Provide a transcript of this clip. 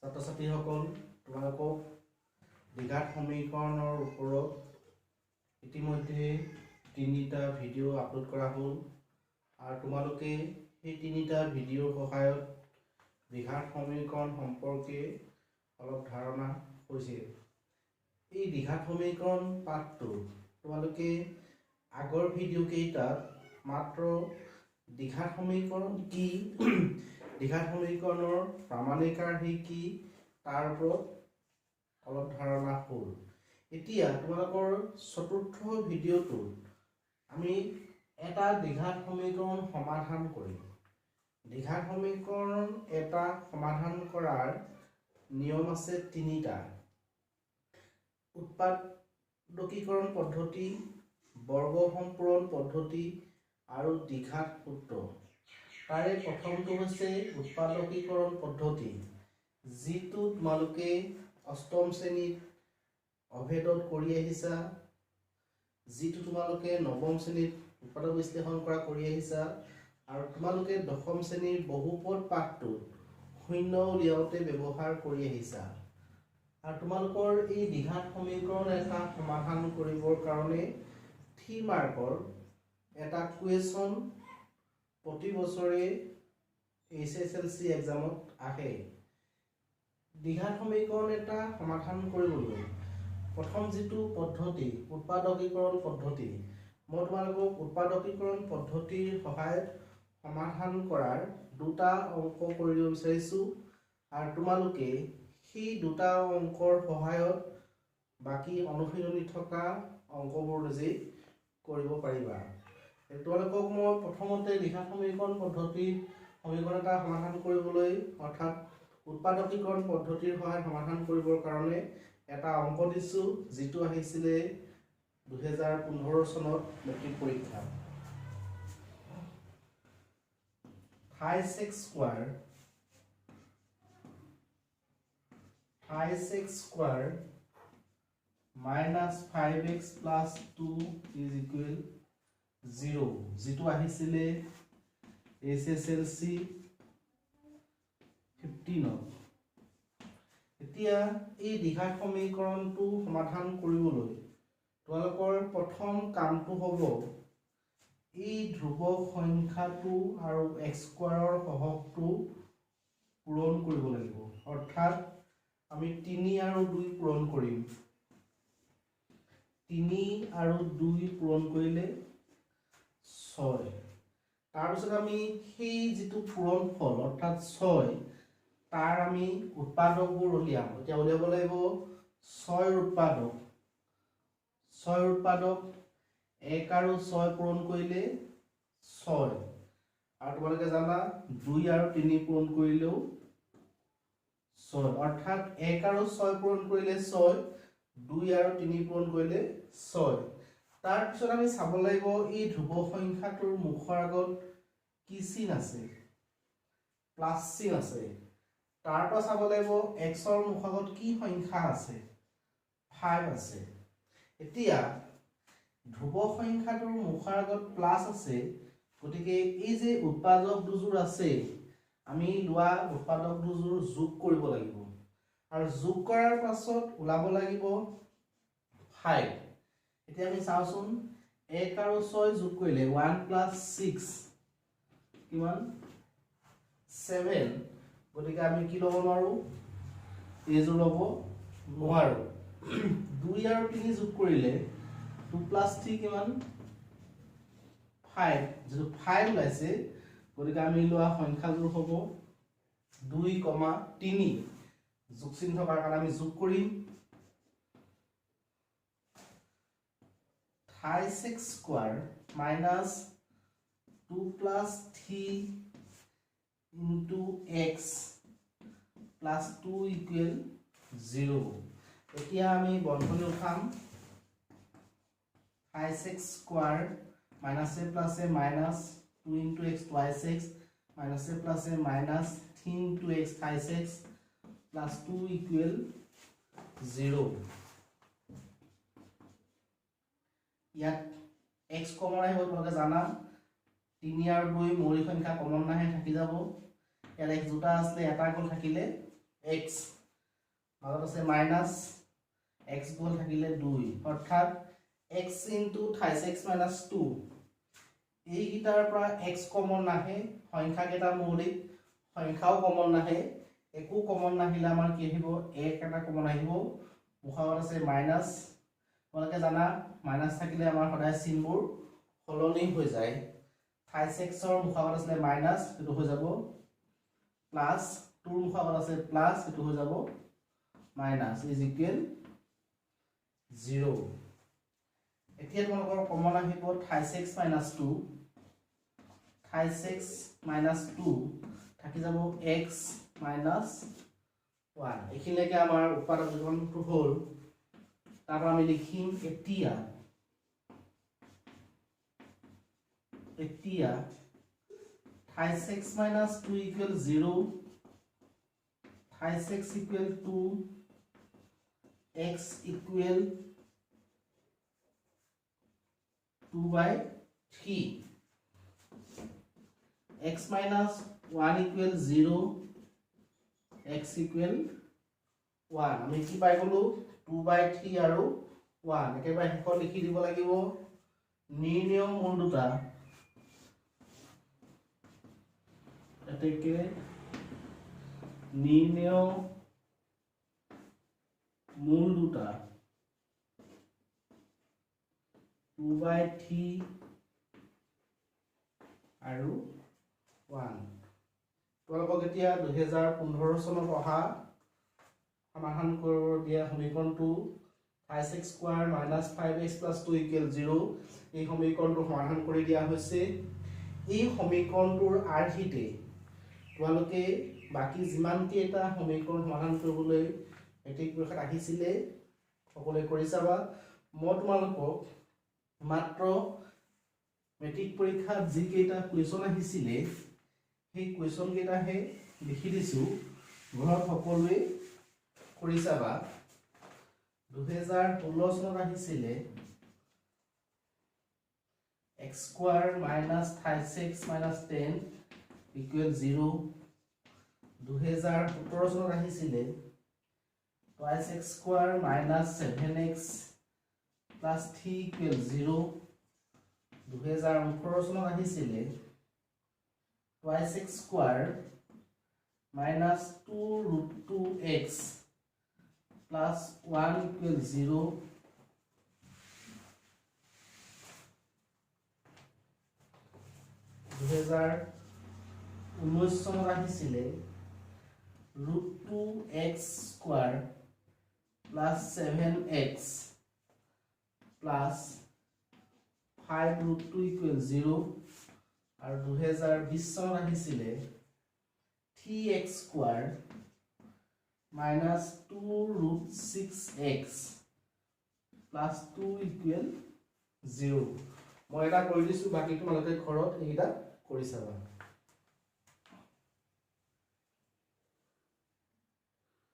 ছাত্ৰ ছাত্ৰীসকল তোমালোকক দ্বিঘাত সমীকৰণৰ ওপৰত ইতিমধ্যে 3টা ভিডিঅ' আপলোড কৰা হ'ল আৰু তোমালোকে সেই 3টা ভিডিঅ'ৰ সহায়ত দ্বিঘাত সমীকৰণ সম্পৰ্কে অলপ ধাৰণা হৈছে। এই দ্বিঘাত সমীকৰণ পাঠটো তোমালোকে আগৰ ভিডিঅ' কেইটাত মাত্ৰ দ্বিঘাত সমীকৰণ কি, দ্বিঘাত সমীকৰণৰ প্ৰামাণিক ৰাশি কি তাৰ ওপৰত অলপ ধাৰণা হ'ল। এতিয়া তোমালোকৰ চতুৰ্থ ভিডিঅ'টোত আমি এটা দ্বিঘাত সমীকৰণ সমাধান কৰিম। দ্বিঘাত সমীকৰণ এটা সমাধান কৰাৰ নিয়ম আছে 3টা: উৎপাদকীকৰণ পদ্ধতি, বৰ্গ সম্পূৰণ পদ্ধতি আৰু দ্বিঘাত সূত্ৰ। তাৰে প্ৰথমটো হৈছে উৎপাদকীকৰণ পদ্ধতি, যিটো তোমালোকে অষ্টম শ্ৰেণীত অভেদত কৰি আহিছা, যিটো তোমালোকে নৱম শ্ৰেণীত উৎপাদক বিশ্লেষণ কৰা কৰি আহিছা আৰু তোমালোকে দশম শ্ৰেণীৰ বহুপদ পাঠটোত শূন্য উলিয়াওঁতে ব্যৱহাৰ কৰি আহিছা। আৰু তোমালোকৰ এই দ্বিঘাত সমীকৰণ এটা সমাধান কৰিবৰ কাৰণে 3 মাৰ্কৰ এটা কুৱেশ্যন প্ৰতি বছৰে HSLC এক্সামত আহে। দ্বিঘাত সমীকৰণ এটা সমাধান কৰিবলৈ প্ৰথম যিটো পদ্ধতি উৎপাদকীকৰণ পদ্ধতি, মই তোমালোকক উৎপাদকীকৰণ পদ্ধতিৰ সহায়ত সমাধান কৰাৰ 2টা অংক কৰিব বিচাৰিছোঁ আৰু তোমালোকে সেই 2টা অংকৰ সহায়ত বাকী অনুশীলনী থকা অংকবোৰ নিজে কৰিব পাৰিবা। তোমালোকক মই প্ৰথমতে দ্বিঘাত সমীকৰণ পদ্ধতিৰ সমীকৰণ এটা সমাধান কৰিবলৈ অৰ্থাৎ উৎপাদকীকৰণ পদ্ধতিৰ সহায়ত সমাধান কৰিবৰ কাৰণে এটা অংক দিছোঁ, যিটো আহিছিলে 2015 চনত মেট্ৰিক পৰীক্ষা। 5x square minus 5x plus 2 is equal 0, যিটো আহিছিলে SSLC 15। এতিয়া এই দ্বিঘাত সমীকৰণটো সমাধান কৰিবলৈ তোমালোকৰ প্ৰথম কামটো হ'ব এই ধ্ৰুৱক সংখ্যাটো আৰু x স্কোৱাৰৰ সহগটো পূৰণ কৰিব লাগিব। অৰ্থাৎ আমি 3 আৰু 2 পূৰণ কৰিম। 3 আৰু 2 পূৰণ কৰিলে 6। তাৰপিছত আমি সেই যিটো পূৰণ ফল অৰ্থাৎ 6 তাৰ আমি উৎপাদকবোৰ উলিয়াম। এতিয়া উলিয়াব লাগিব 6 উৎপাদক। 6 উৎপাদক 1 আৰু 6 পূৰণ কৰিলে 6 আৰু তোমালোকে জানা 2 আৰু 3 পূৰণ কৰিলেও 6, অৰ্থাৎ 1 আৰু 6 পূৰণ কৰিলে 6, 2 আৰু 3 পূৰণ কৰিলে 6। তাৰপিছত আমি চাব লাগিব এই ধ্ৰুৱ সংখ্যাটোৰ মুখৰ আগত কি চিন আছে, প্লাছ চিন আছে। তাৰপৰা চাব লাগিব xৰ মুখৰ আগত কি সংখ্যা আছে, 5 আছে। এতিয়া ধ্ৰুৱ সংখ্যাটোৰ মুখৰ আগত প্লাছ আছে, গতিকে এই যে উৎপাদক দুযোৰ আছে আমি লোৱা উৎপাদক দুযোৰ যোগ কৰিব লাগিব আৰু যোগ কৰাৰ পাছত ওলাব লাগিব 5। এতিয়া আমি চাওঁচোন 1 আৰু 6 যোগ কৰিলে 1 + 6 কিমান 7, গতিকে আমি কি ল'ব নোৱাৰো, এইযোৰ ল'ব নোৱাৰো। 2 আৰু 3 যোগ কৰিলে 2 + 3 কিমান 5, যেটো 5 ওলাইছে, গতিকে আমি লোৱা সংখ্যাযোৰ হ'ব 2, 3। যোগ চিন থকাৰ কাৰণে আমি যোগ কৰিম। 5x square minus 2 plus 3 into x plus 2 equal 0। এতিয়া আমি বন্ধনী উঠাম। 5x square minus a plus a minus 2 into x twice x minus a plus a minus 3 into x thrice x plus 2 equal 0। ইয়াত x কমন আহিব, তোমালোকে জানা 3 আৰু 2 মৌলিক সংখ্যা কমন নাহে, থাকি যাব। ইয়াত x দুটা আসলে এটা গল থাকিলে x মাজত আছে মাইনাস x গল থাকিলে 2 অৰ্থাৎ x into 28x minus 2 এই গিটাৰ পৰা x কমন নাহে সংখ্যা কেটা মৌলিক সংখ্যাও কমন নাহে একো কমন নাহিলে আমাৰ কি আহিব a এটা কমন আহিব মুখাৱত আছে মাইনাস তোমালোকে জানা মাইনাস থাকিলে আমাৰ সদায় চিনবোৰ সলনি হৈ যায় 28x ৰ মুখাৱত আছে মাইনাস এটো হৈ যাব প্লাস 2 ৰ মুখাৱত আছে প্লাস এটো হৈ যাব মাইনাস ইজ ইকুৱেল 0 এতিয়া তোমালোকৰ কমন আহিব 28x minus 2 28x minus 2 থাকি যাব x minus 1 এখিলৈকে আমাৰ উৎপাদক যোগফলটো হ'ল তাৰ আমি লিখিম এতিয়া 28x minus 2 equal 0 28x equal 2 x equal 2/3 x minus 1 equal 0 x equal 1 আমি কি পাই গলো 2/3 আৰু 1 একেবাৰে হেকো লিখি দিব লাগিব নিৰ্ণয় মূল দুটা এতেকে নিৰ্ণয় মূল দুটা 2/3 আৰু 1 তোমালোকক এতিয়া 2015 চনত অহা সমাধান কৰিব দিয়া সমীকৰণটো 5x স্কয়াৰ - 5x + 2 = 0 এই সমীকৰণটো সমাধান কৰি দিয়া হৈছে এই সমীকৰণটোৰ আৰ্হিতে তোমালোকে বাকি যিমান কেইটা সমীকৰণ সমাধান কৰিবলৈ মেট্ৰিক পৰীক্ষাত আহিছিলে সকলোৱে কৰি চাবা মই তোমালোকক মাত্ৰ মেট্ৰিক পৰীক্ষাত যি কেইটা কুৱেশ্যন আহিছিলে সেই কুৱেশ্যন কেইটাহে লিখি দিছো ঘৰত সকলোৱে কৰি চাবা 2016 চনত আহিছিলে x square minus 5x minus 10 equal 0 2017 চনত আহিছিলে twice x square minus 7x plus 3 equal 0 2018 চনত আহিছিলে twice x square minus 2 root 2x plus 1 equal 0 2019 চনত আহিছিলে root 2x square plus 7x plus 5 root 2 equal 0 আৰু 2020 চনত আহিছিলে 3x square minus 2 root 6x plus 2 equal 0 মই এটা কৰি দিছো বাকি তোমালোকে ঘৰত এইটা কৰি চাবা